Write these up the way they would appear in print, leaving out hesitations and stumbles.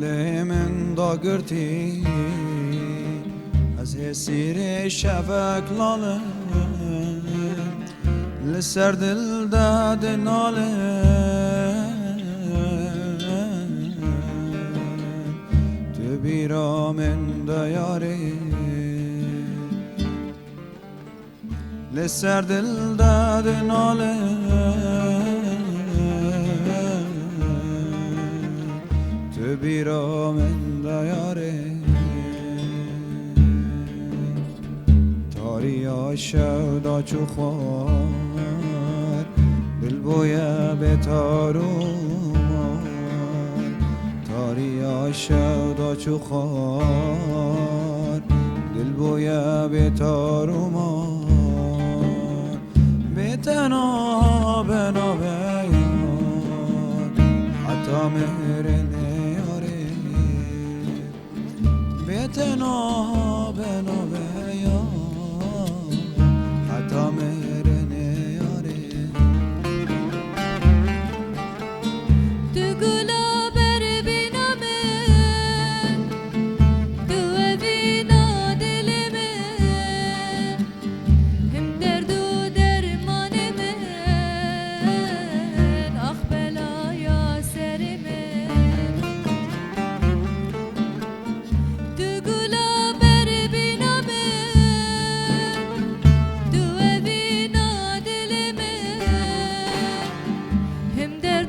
دل من داگرتی از حسیر شفق لاله لسر دل داد ناله تو بیرا من دیاری لسر دل داد ناله تو بیرا من دیاری تاریا شودا چو خوار دل بویا به تارومار تاریا شودا چو خوار دل بویا به تارومار به تنها بنا بیار حتی مهر نیاره به تنها بنا بیار حتی مهر نیاره تو گلا بر بینم تو اوینا دل من هم درد و درمان من آخ بلایا سر من تو گلا بر بینم تو اوینا دل من هم درد و درمان من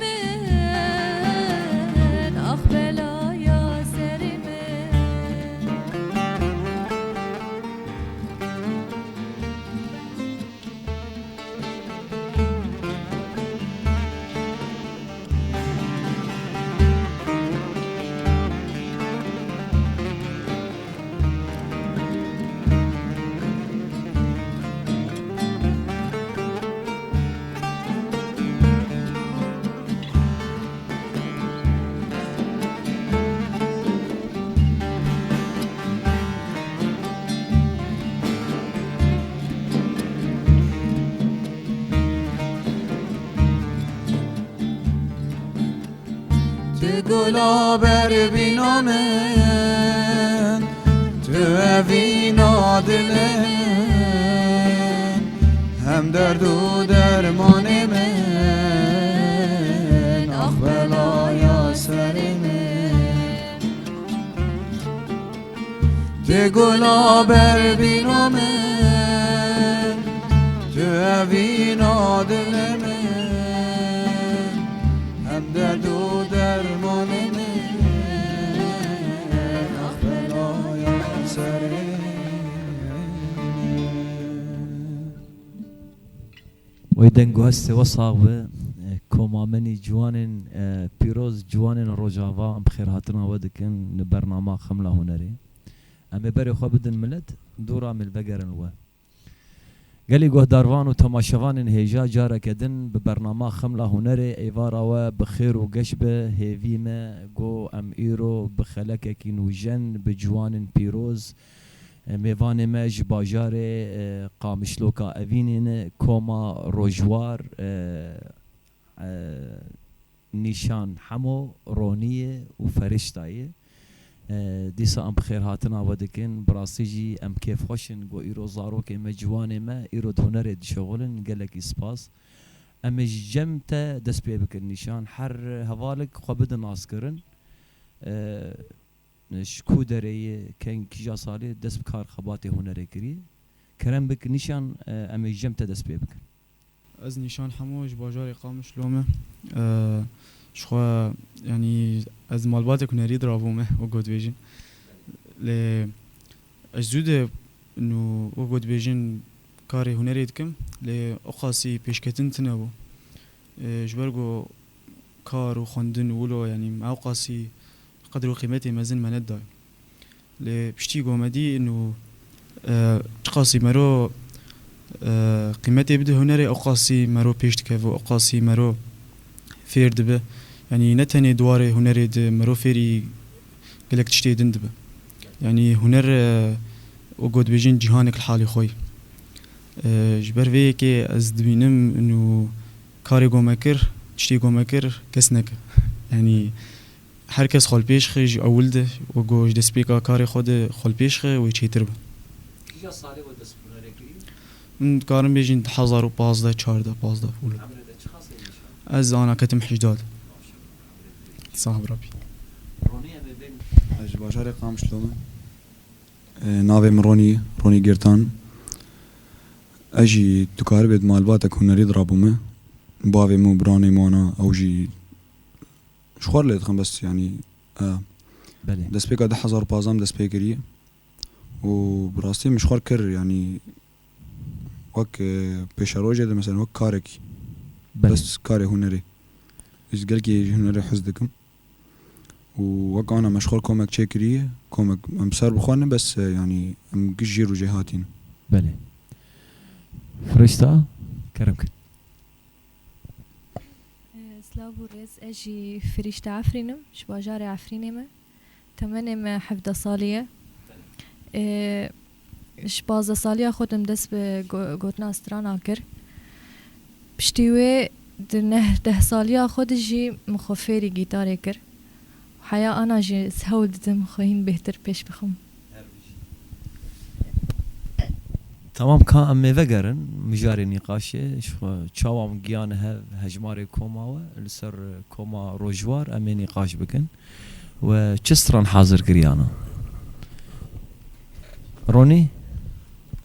آخ بلایا سر من تو گلا بر بینا من تو اوینا دل من هم درد و درمان من آخ بلایا سر من تو گلا بر بینا من تو اوینا دل من هم درد و درمان من آخ بلایا سر وی دنگو هستی وصاوه کومامنی جوانن پیروز جوانن روجاوا ام خیر هاتنا ودکن برنامه خمله هنری اما بری خواه بدن ملت دورا مل بگرن و گلی گهداروان و تماشوان هیجا جاره کدن به برنامه خمله هنری ایوارا و بخیر و گشبه هیویمه گو ام ایرو بخلک کی نوجن بجوان پیروز میوان مج باجار قامشلوکا اوینین کوما روجوار نیشان همو رونیه و فرشتایه دیسا ام بخیر هاتنا ودکن براسی جی ام کیف خوشن گو ایرو زارو که مجوان ما ایرو دهنر شغلن گلک اسپاس ام جمتا دست پی بکن نیشان هر حوالک خوابد ناس کرن شکو داره کن کجا سالی دست بکار خبات هنری کری کرم بک نیشان ام جمتا دست پی بکن از نشان هموش باجار قامش لومه شخوا يعني از مالبات كناري دراومه وقود بيجن ل اجزود انه وقود بيجن كاري هنري دكم ل اقاسي بيشكتن تنبو جبرگو كار وخندن ولو يعني مع اقاسي قدر قيمتي مازن ما نداي ل بشتي قومدي انه تقاسي مرو قيمتي بده هنري اقاسي مرو بيشتكف اقاسي مرو فيرد به يعني نتني دواري هنري د مرو فيري قلك تشتي دندبه يعني هنر وقود بيجين جهانك الحالي خوي جبر في كي از دبينم انه كاري قومكر تشتي قومكر كسنك يعني هر کس خال پیش خیج اول ده و گوش دسپیکا کار خود خال پیش خی و چیتر بود کجا سالی و دست بونره کری؟ من کارم بیجین 1015 14 15 اول عمره ده چه خاصه میشه؟ از آن کتم حجداد صاحب ربی رونی همه بین اج باجار قام شلومه ناویم رونی گرتان اجی دکار بید مالبات هنری درابومه باوی مو برانی مانا اوجی شخور لید خم بس يعني بله دست بيك 1015 دست بيكري وبراستي مش خور كر يعني وك بيشاروجة ده مثلا وك كارك بله بس كاري هنري إيش قال كي هنري حزدكم ووك أنا مشغول كومك تشيكري كومك مصار بخوانه بس يعني مجيرو جهاتين بله فرشتا کرم کن سلاو رز اجي فريشتا عفرينم شباجاري عفرينم تمنم حفظة صالية شبازة صالية خودم دست بگوتنا استرانا كر بشتيوه ده صالية خود جي مخفيري جيتاري كر حيا انا جي سهول ددم خوين بهتر پیش بخم تمام كان أمي وگرن مجاري نقاشه شو چاوام گیان هجماري كوماوه لسر كوما روجوار أمي نقاش بكن و چستران حاضر كريانا روني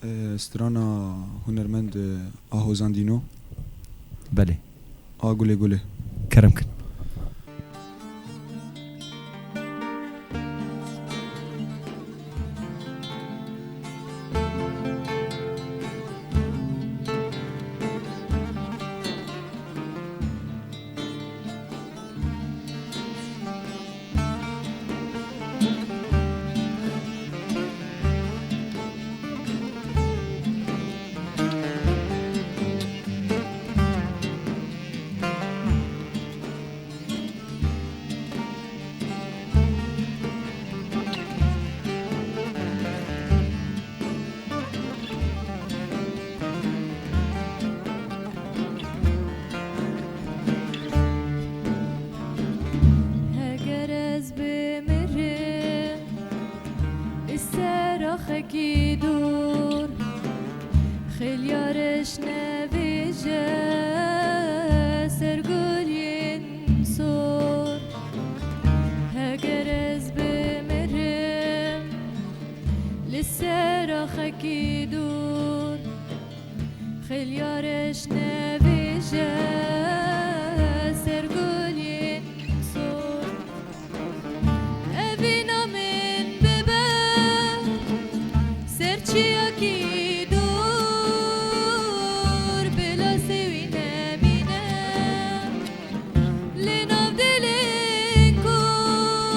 استرانا هنرمند آهو زاندينو بله قولي كرم كن هجرز بمره الصراخ يدور خليارش نبيجه سرقول ينصور هجرز بمره للصراخ يدور خليارش نبيجه سرقول ينصور أبينا من بباب سرچي أكيد دور بلا سوي نبينا لنفضل نكور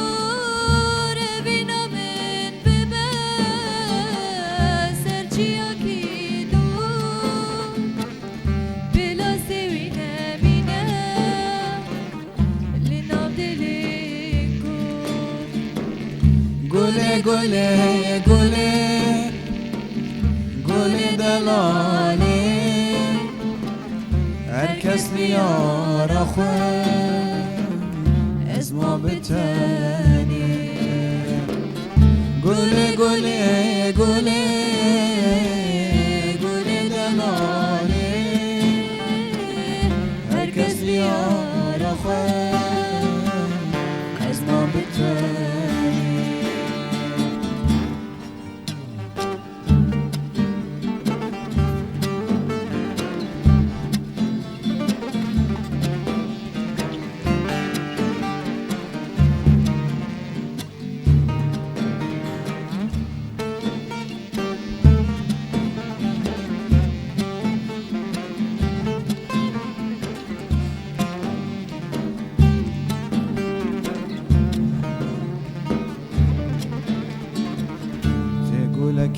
أبينا من بباب سرچي أكيد دور بلا سوي نبينا لنفضل نكور گله دلاله هرکس لیارا خواه از ما بتنی گله دلاله هرکس لیارا خواه از ما بتنی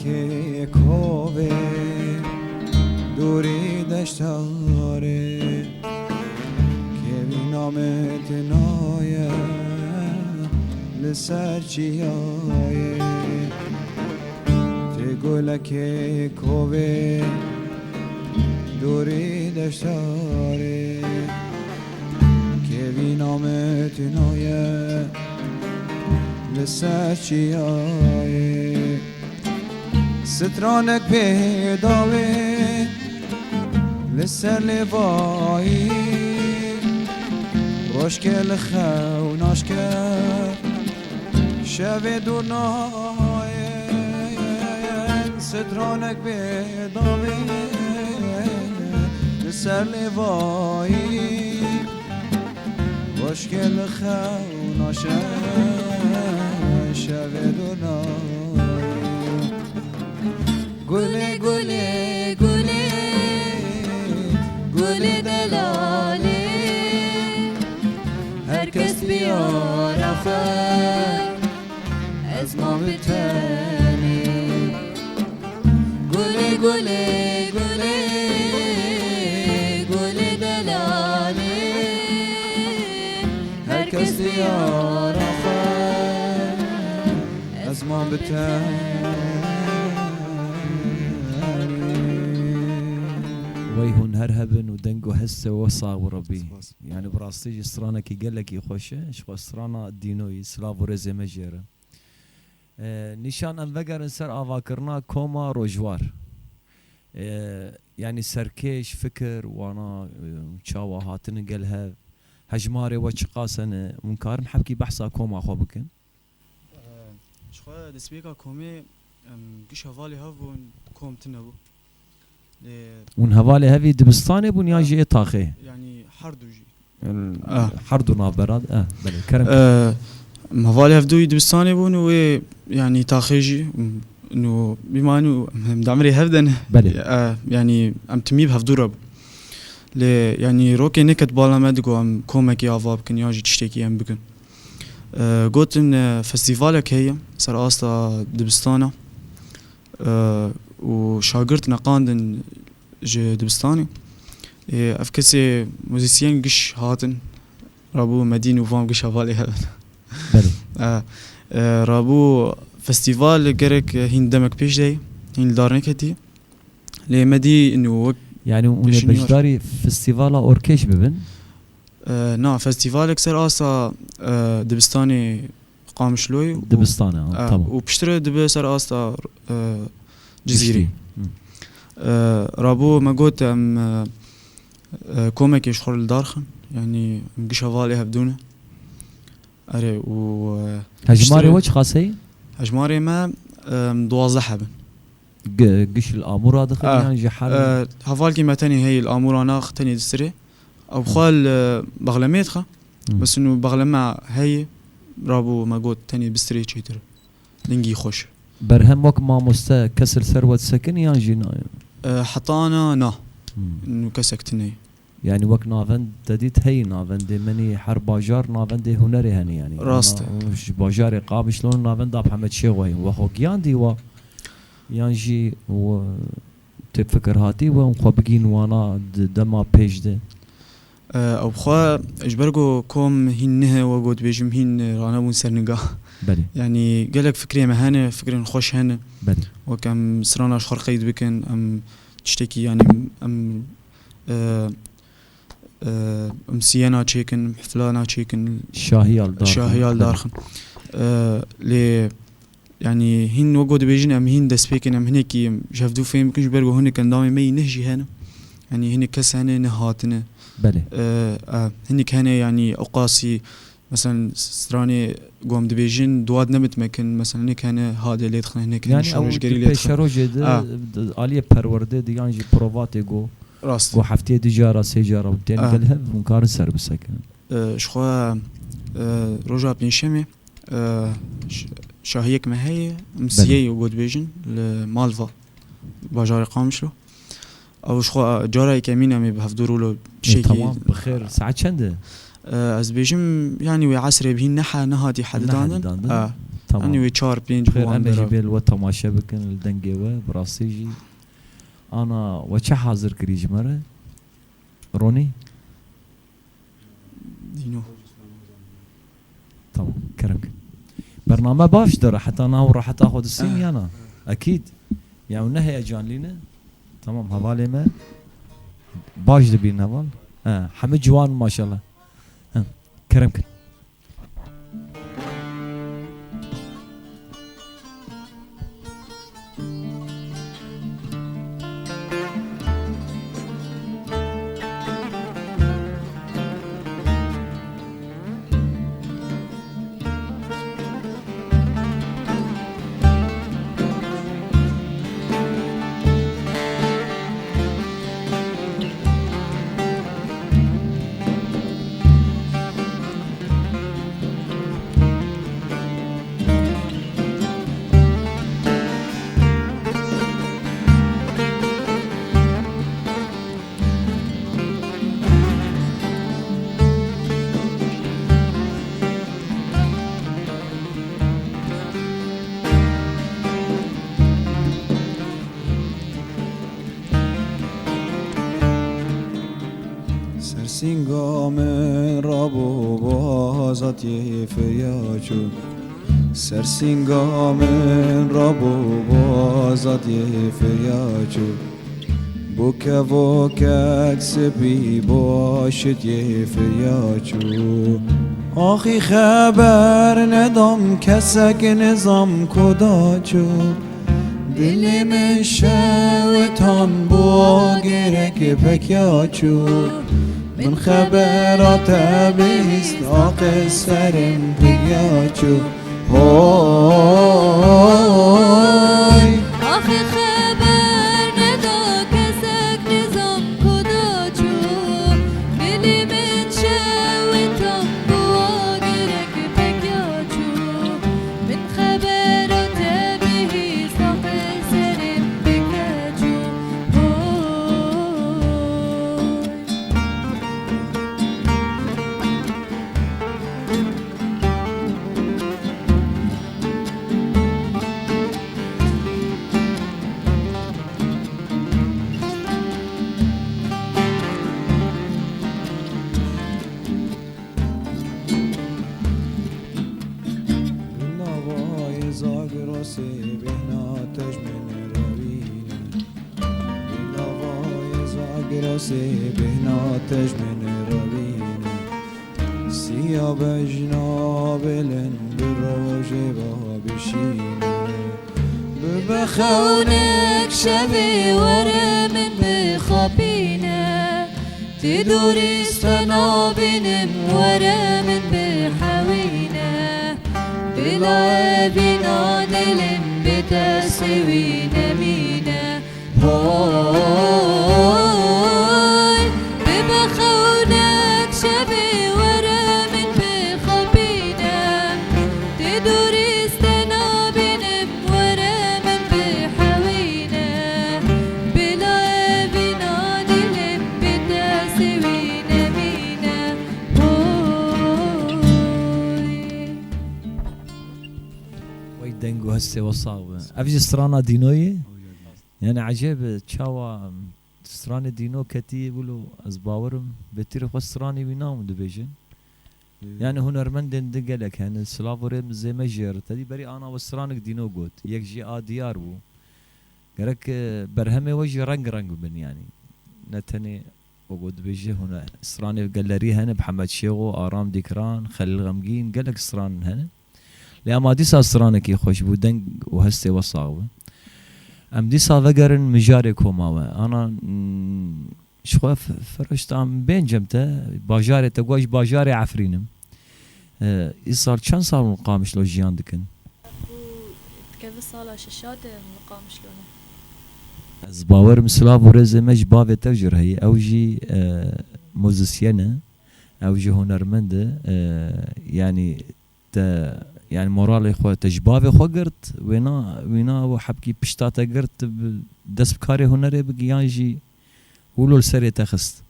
که کوه دوری دشتاره که بی نامت نایه لسر چیایه ته گلک کوه دوری دشتاره که بی نامت نایه لسر چیایی سترانک پیداوی لسر لبایی روشکل خو ناشکر شب دونای سترانک پیداوی لسر لبایی روشکل خو ناشکر شب دونای گله گله گله گله دلاله هر کس بیار آخر از ما بتنی گله گله گله گله دلاله هر کس بیار آخر از ما بتنی ويهون هرهبن ودنقو هسه وصا وربي يعني براستيج استرانا كي قال لك يخوشه شو استرانا دينوي سلاف ورزي مجيره نشان ام وگر سر اواكرنا كوما روجوار يعني سركيش فكر وانا تشاوا هاتن قالها هجماري وشقاسن منكار محبكي بحثا كوما خو بكن شخو دسبيكا كومي قش هفالي هفون كوم تنبو ون هوالي هفي دبستاني بون ياجي طاخي يعني حردو جي حردو نافبراد بله كرم هفالي هفدو دبستاني بون و يعني تاخيجي انه بما انه مدعمري هفدن بله يعني ام تميب هفدو رب يعني روكي نكت بالا مدقو ام كومكي افاب كن ياجي تشتكي ام بكن قلت ان فستيفالك هي سر استا دبستانا وشاگرد نقاندن جه دبستاني افكسي موزيسيين قش هاتن رابو مدين وفام قش هفالي هذا بله رابو فستيفال قرك هين دمك بيش داي هين دارنك هتي لي مدي انه يعني بجداري فستيفالا اوركيش ببن نا فستيفالك سر اسا دبستاني قامشلوي دبستاني طبعا وبشتري دب سر اسا جزيري رابو ما قلت ام كومك يشخر الدارخن يعني مقش هفالي هبدونه اري و هجماري وجه خاصي هجماري ما دوازده حبن قش الامور دخل يعني جحال هفالكي ما تاني هي الامور انا تاني دستري او بخال بغلميتخه بس انه بغلمه هي رابو ما قلت تاني بستري تشيتر دنجي خوش برهم وك ما مستا كسر ثروة سكن يانجي حتى انا نا انه كسكتني يعني وك نافن تديت هي نافن دي مني حرب باجار نافن دي هنري هني يعني راست مش باجار قاب شلون نافن داب حمد شيوي وخو ياندي و يانجي و تفكر هاتي وخو بقين وانا دما بيج ده او بخوا اجبرقو كوم هنه وقود بيجم هن رانا بون سرنقا بلي يعني قالك فكري مهانه فكري خوش هنا بلي وكم سرانا شخر قيد بكن ام تشتكي يعني ام ام سيانا تشيكن حفلانا تشيكن شاهيال دارخن لي يعني هن وقود بيجن ام هن دسبيكن ام هنيكي شافدو فين بكنش برقو هنا كان دامي مي نهجي هنا يعني هني كس هنا نهاتنا بلي هنيك هنا يعني أقاسي مثلا ستراني قوم دبيجين دواد نمت مكن مثلا هنيك هنا هذا اللي يدخل هنيك يعني شروج قري اللي يدخل شروج آلية برورده دي يعني بروفات يقو راست قو حفتي دجارة سيجارة وبتين قلها ممكن سر بسكن شخوا رجع بينشمي شاهيك ما هي مسيي وقود بيجين لمالفا باجاري قامشلو او شخوا جاري كمين امي بهفدورو له شيء تمام بخير ساعة چنده از بيجم يعني وي عصري بهين نحا نهادي حد داندن تمام يعني وي 4 5 بخير انا جبل وتماشى بكن الدنقيوه براسيجي انا وچه حاضر كريج مره روني دينو تمام كرمك برنامج باش داره حتى انا وراح تاخذ السين انا اكيد يعني نهي اجان لينا تمام هوالي ما باش دبين هوال حمد جوان ما شاء الله كرمك سرسنگام رابو بازات یفیاچو سرسنگام رابو بازات یفیاچو بوكا بوكا كسبي باشت يفياچو آخی خبر ندم کسک نظام کداچو دل من شوتان با گرک پکیاچو من خبرات بیست آق سرم پکیاچو های آخی خبر ندا کسک نظام کداچو دل من شوتان با گرک پکیاچو من خبرات بیست آق سرم پکیاچو نوای زاگرس بهنا تجمن روینه نوای زاگرس بهنا تجمن روینه سیا بجنا بلن بروج بابشینه بخونك شبي ورا من بخابينا تدوري استنابين ورا من بحوينا بلا بنا دل بتسوينا مينا هاي بخونك شبي ورا من بخابينا تدوري استنابين ورا من بحوينا بلا بنا دل بتسوينا مينا هاي وي دنگو هسه وصاوة افجي سترانا دينوي يعني عجيب تشاوا ستراني دينو كتي بلو از باورم بتير خو ستراني بينام دبيجن يعني هنرمند دقلك يعني سلافورم زي ما جير تدي بري انا وسترانك دينو قوت يك جي ديار بو قالك برهمي وجه رنگ بن يعني نتني وقود بيجي هنا ستراني قالري هنا بحمد شيغو ارام ديكران خليل غمقين قالك ستران هنا لأما ديسا سترانك يخوش بو دنگ وهسه وصاوة ام ديسا وقرن مجاري كوماوة انا شخوا فرشتام بين جمته باجاري تقواش باجاري عفرينم إصار چند سال مقامش لو جيان دكن كيف صالة شاشات مقام شلونه از باور مسلاف ورزه مش باوه تجر هي او جي موزيسينه او جي هنرمنده يعني يعني مورالي خو تجباوه خو قرت وينا وحبكي بشتاته قرت دس بكاري هنري بقيان جي ولو السري تخست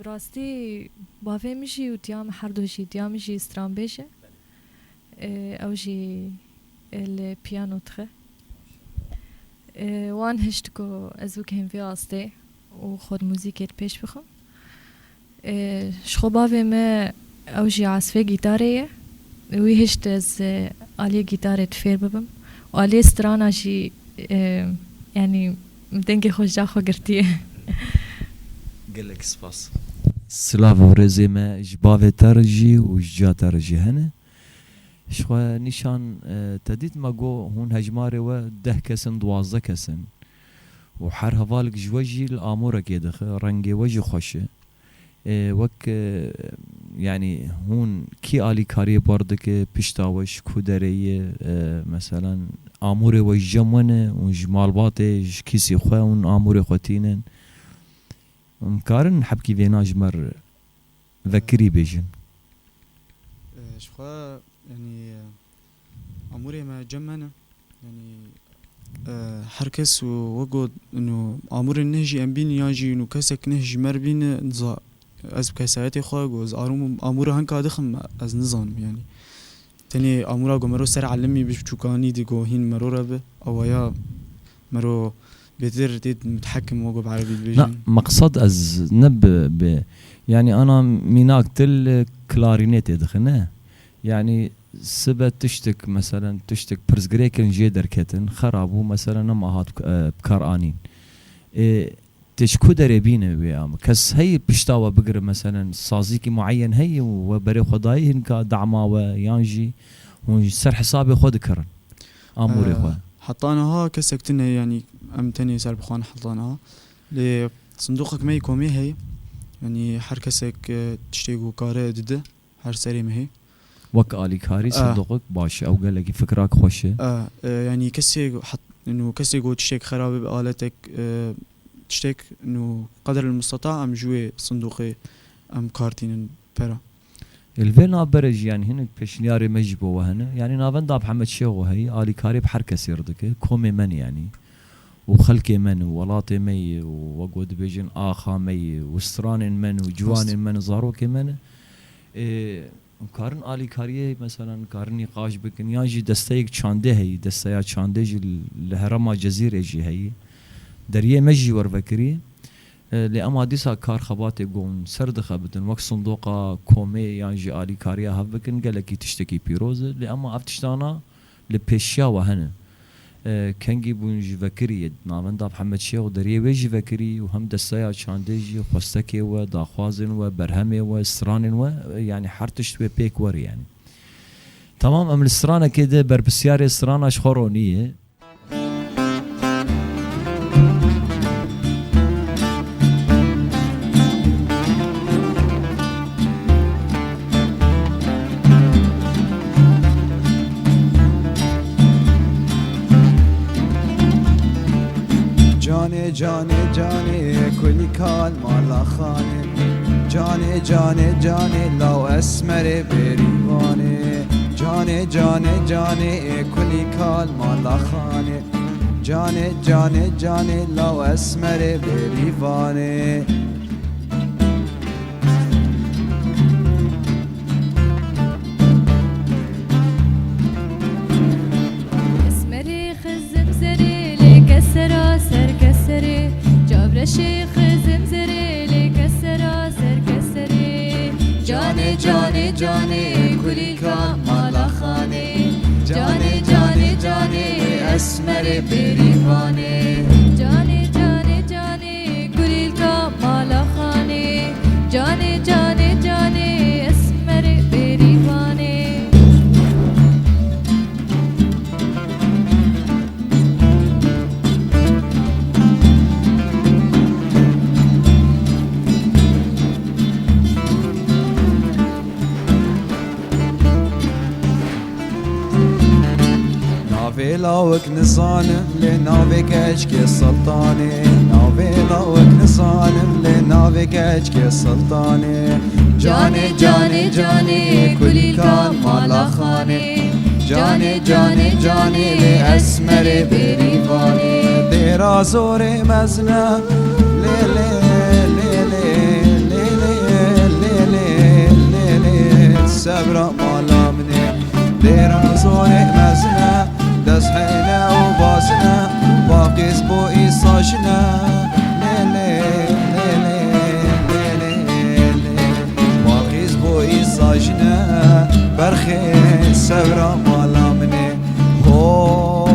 براستي بافي مشي وتيام حردو شي تيام جي سترام بيشه او جي البيانو تخه وان هشتكو ازوك هم في آسته وخود موزيكيت پیش بخم شخو بافي ما او جي عصفه گيتاريه وي هشت از آلية گيتارة تفير ببم وآلية سترانا جي يعني مدنگي خوش جا خو قرتيه قالك سباس سلاف ورزي ما جباوه ترجي وجا ترجي هنا شخوا نشان تديت ما قو هون هجماري و 10 كسن 12 كسن وحر هفالك جوجي الامورة كيدخ رنگي وجي خوشه وك يعني هون كي آلي كاري باردك بشتاوش كودرية مثلا اموري وجمونه وجمالباتي كيسي خواه ون اموري خوتينن مكارن حبكي فيناج مر ذكري بيجن شخوا يعني اموري ما جمنا يعني حركس ووجود انه امور النهجي ام بين ياجي انه كسك نهجي مر بين نزا از كسايتي خو جوز امور هنكا دخم از نظام يعني تاني امورا گمرو سر علمي بشوكاني دي گو هين مرو رب او يا مرو بيتر تيت متحكم وجو بعربي لا بيجن مقصد از نب يعني انا ميناك تل كلارينيت دخلنا يعني سبت تشتك مثلا تشتك برزجريكن جيدر كتن خرابو مثلا ما هات بكار انين تشكو دربينه ويام كس هي بشتاوى بقر مثلا صازيكي معين هي وبري خداي هنكا دعما ويانجي وسر حسابي خود كرن اموري خو حطاناها كسكتنا يعني امتني سر بخوان حطاناها لصندوقك مي كومي هي يعني هر كسك تشتيقو كاره دده هر سري مهي وك آلي كاري صندوقك باش او قال لك فكراك خوشه يعني كسي حط انه كسي جو تشتيك خرابه بآلتك تشتيك انه قدر المستطاع ام جوي صندوقي ام كارتين برا الفينا برج يعني هنا بشنياري مجبو وهنا يعني نافن داب محمد شيخ هي آلي كاري بحركة سيردك كومي من يعني وخلكي من ولاطي مي وقود بيجن آخا مي وستران من وجوان من زاروكي من كارن آلي كاريه مثلا كارني قاش بكن ياجي دستيك چانده هي دستيا چانده جي لهرما جزيرة جي هي دريه مجي ورفكري لأما ديسا كار خباتي قوم سردخة بدن وقت صندوقة كومي يانجي آلي كاريا هفبكن قالكي تشتكي بيروز لأما افتشتانا لبيشيا وهنا كنجي بونجي فكري نامن داب حمد شيخ دريه ويجي فكري وهم دستيا چانديجي خوستكي و داخوازن و برهمي و سرانن و يعني حرتشت و بيك ور يعني تمام ام السرانة كده بربسياري سرانة شخورونية جانه جانه جانه کلی کال مالا خانه جانه جانه جانه لو اسمر بریوانه جانه جانه جانه کلی کال مالا خانه جانه جانه جانه لو اسمر بریوانه شيخ زمزري لكسرة سر كسري جاني جاني جاني كل كمال خاني جاني جاني جاني أسمر بريفاني جاني جاني جاني كل كمال خاني جاني جاني جاني أسمر بريفاني ناوك نصانم لناوك اشكي السلطاني ناوك نصانم لناوك اشكي السلطاني جاني جاني جاني كل كان مالا خاني جاني جاني جاني لأسمر بريفاني ديرا زوري مزنا ليلي ليلي ليلي ليلي ليلي سبرا مالا مني ديرا زوري مزنا دسحنا وباسنا باقيس بو إيصاشنا ليلي ليلي ليلي باقيس بو إيصاشنا برخي سبرا مالا مني هو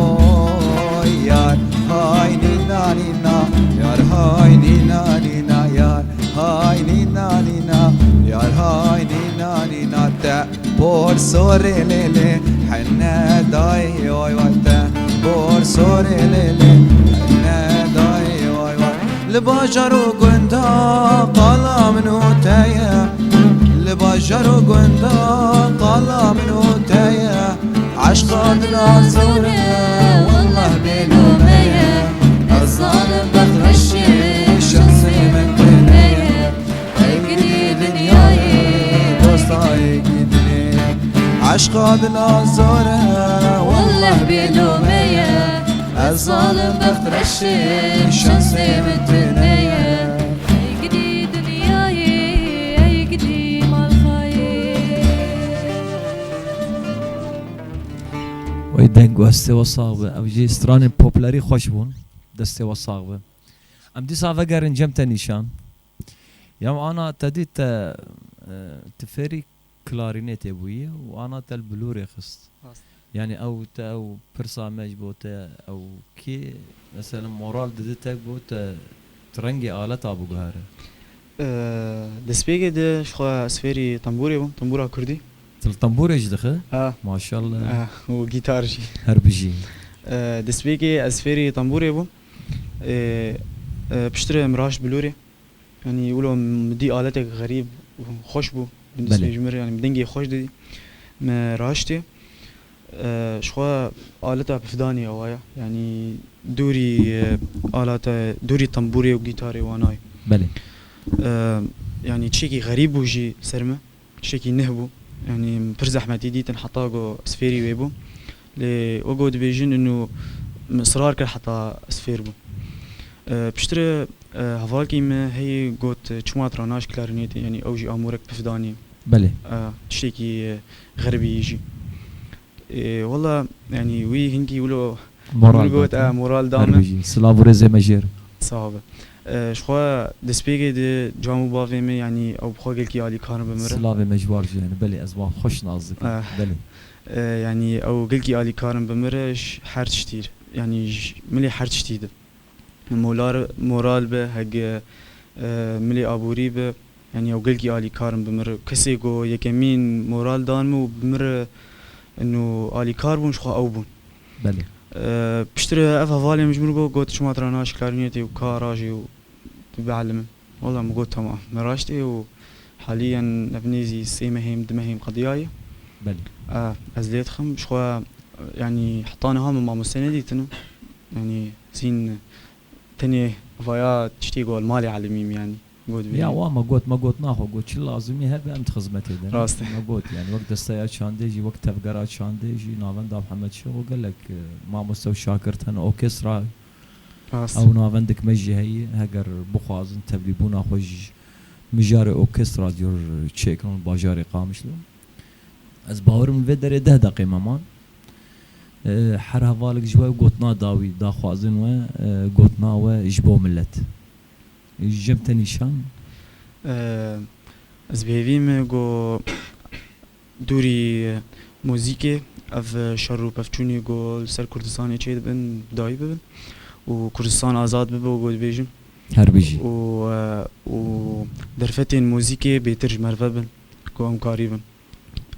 يار هاي نينا نينا يار هاي نينا نينا يار هاي نينا نينا يار هاي نينا نينا تا بور سوري ليلي حنا داي واي واي تا بور سوري ليلي حنا داي واي واي لباشر وقندا قالا منو تايا لباشر وقندا قالا منو تايا عشقات العزورة والله بينو ميا الظالم بخرشي شخصي من دنيا هيكني دنياي دوستاي قدني عشقات العزورة والله بينو ميا الظالم بخرشي شخصي من دنيا هيكني دنياي هيكني ويدنگ واسته وصاغ او جي ستران بوبلاري خوش بون دستي وصاغبه ام دي صافقر جمت نيشان يوم انا تديت تفري كلارينيت ابوي وانا تل بلوري خست يعني او برسامج بوتا او كي مثلا مورال ددتك بوتا ترنجي آلت ابو قهره دسبيجي ده شخو اسفيري طنبوري بوم طنبورة كردي الطنبور ايش دخل اه ما شاء الله وجيتار جي هربجي دسبيجي اسفيري طنبوري بوم بشتري مراش بلوري يعني يقولوا مدي آلتك غريب وخوش بو بالنسبة بله. لجمهور يعني بدنجي خوش دي ما راشتي شخوا آلتها بفداني أوايا يعني دوري آلات دوري طنبوري وجيتاري واناي بله يعني تشيكي غريب وجي سرمه تشيكي نهبو يعني برزح ما تيدي تنحطاقو سفيري ويبو لي وقود بيجن انه اصرار كل حطا سفير بو بشتري هفالكي ما هي قوت تشمات راناش كلارينيتي يعني اوجي امورك بفداني بله تشيكي غربي يجي والله يعني وي هنكي يقولوا مورال قوت مورال دامه هربجي سلافوري زي ماجير صعبه شخوا دسبيجي دي جامو بافيمي يعني او بخوغل كي علي كان بمره سلافي مجوار يعني بلي ازمان خوش نازك بلي يعني او قلقي علي كارم بمرش حرت شتير يعني ملي حرت شتيد مورال به هج ملي ابوري به يعني او قلقي علي كارم بمر كسي جو يكمين مورال دانمو بمر انه علي كاربون شخوا او بون بلي بشتري افا فالي مجمرقو قوت شما تراناش كلارينيتي وكاراجي وبعلم والله مقول تمام مراشتي وحاليا نبنيزي سيمهيم دمهيم قضياي بلي ازليت خم شخوا يعني حطانا هام مع مستندي تنو يعني زين تاني فايا تشتي قول مالي على ميم يعني قود يا ما قلت ناخو قلت شو لازم يهب امت خدمتي ده راستي ما قلت يعني وقت السياد شانديجي وقت تفقرات شانديجي نافن داب محمد شو قال لك ما مستوى شاكرتن اوكسترا او نافندك مجي هي هجر بخوازن تبليبونا خوش مجاري اوكسترا ديور تشيكون باجاري قامش له از باور من فيدر 10 دقيقه مامان حر هوالك جوا قوتنا داوي دا خوازن و قوتنا و جبو ملت جبت نشان از بهویم گو دوری موزیک اف شروع پفچونی گو سر کردستانی چه بن دایی ببن و کردستان آزاد ببن و گود بیجم هر بيجي و درفتين موزيكي بيترجم بن كو ام قريبا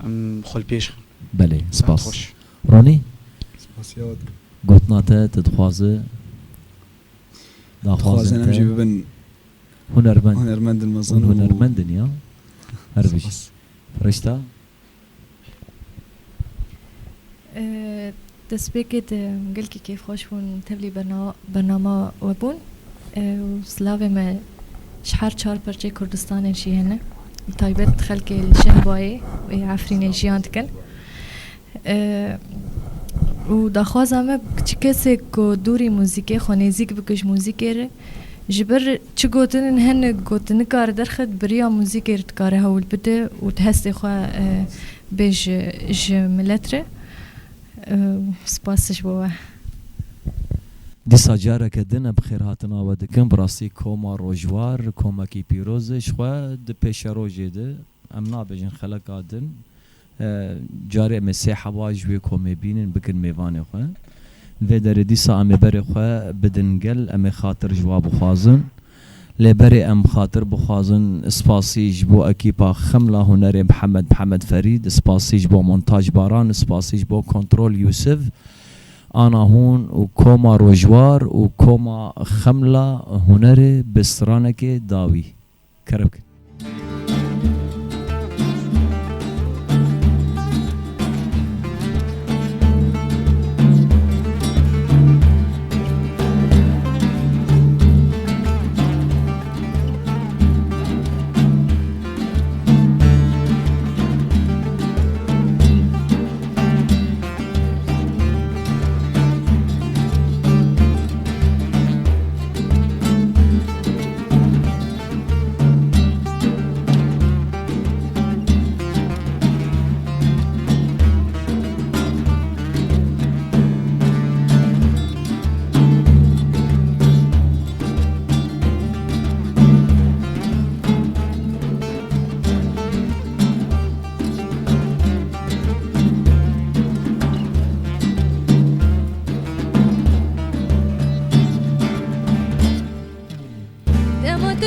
ام خل بيش بله سپاس خوش روني سپاس یاد قوتنا تدخوازه خوازن امجي ببن هنرمند المظن هنرمندن يا هر بيجي فرشتا تسبيكت قلكي كيف خوش بون تبلي برنامج وبون وسلاوي ما شحر چار پرچه کردستان شي هنا تايبت خلق الشهباي وعفرين جيان تكن و داخوازم كسي كو دوري موزيكي خونيزيك بكش موزيكي جبر چه گوتن هن گوتن کار درخت بریا موزیک ارتکاره هول بده و تحسي خوا بيج ملتره سپاسش بوه ديسا جارك دنا بخير هاتنا ودكن براسي كوما روجوار كوما كي بيروز شخوا د پیش روجه ده امنا بجن خلق ادن جاري مسيحه واجوي كومي بينن بكن ميوان خو ودر ديسا ام بر خو بدنقل ام خاطر جواب خوازن لبري ام خاطر بخوازن اسباسي جبو اكيبا خملا هنر محمد فريد اسباسي جبو مونتاج باران اسباسي جبو كنترول يوسف أنا هون وكوما روجوار وكوما خملة هنري بسرانك داوي كربك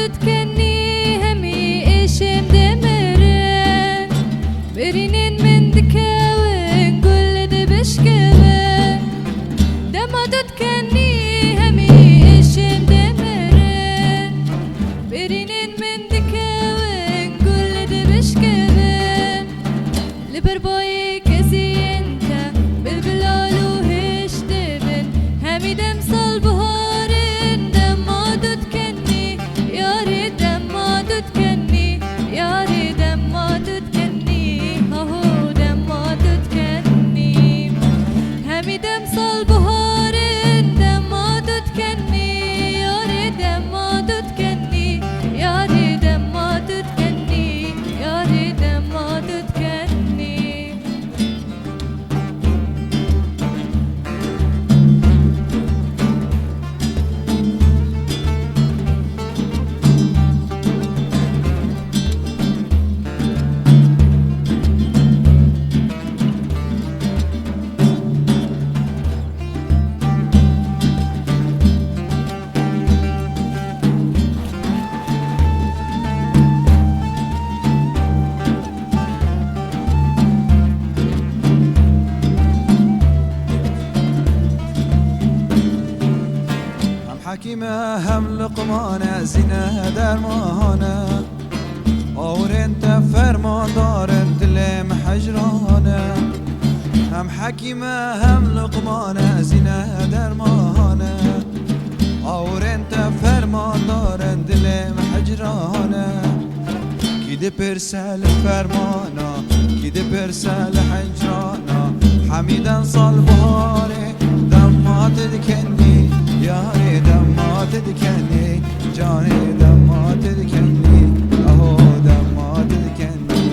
تكني همي إيشم دمرن برينين من دكاوين كل دبشكوين دما تكني همي إيشم دمرن برينين من دكاوين كل دبشكوين لبرباي كزي انت بالبلال وهش دبن همي دم صلبهارن دما تكني ياري دما تكني ياري دما تكني هو دما تكني همي دم صلبهارن دما تكني ياري دما تكني ياري دما تكني ياري دما تكني هم حكيمة هم لقمانة زينة درمانة اور انت فرمان دار انت اللي محجرانة هم حكيمة هم لقمانة زينة درمانة اور انت فرمان دار انت اللي محجرانة كده برسال فرمانا كده برسال حجرانا حميدا صلبهاري دما تدكني ياري دما تدكني جاني دما تدكني اهو دما تدكني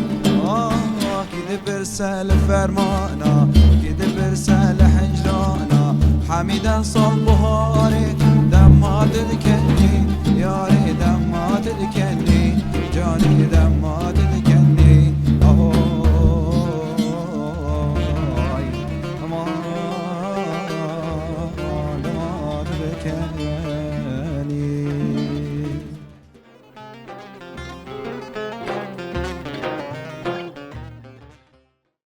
كده برسال فرمانا كده برسال حجرانا حميدا صلبهاري دما تدكني ياري دما تدكني جاني دما تدكني اهو دما تدكني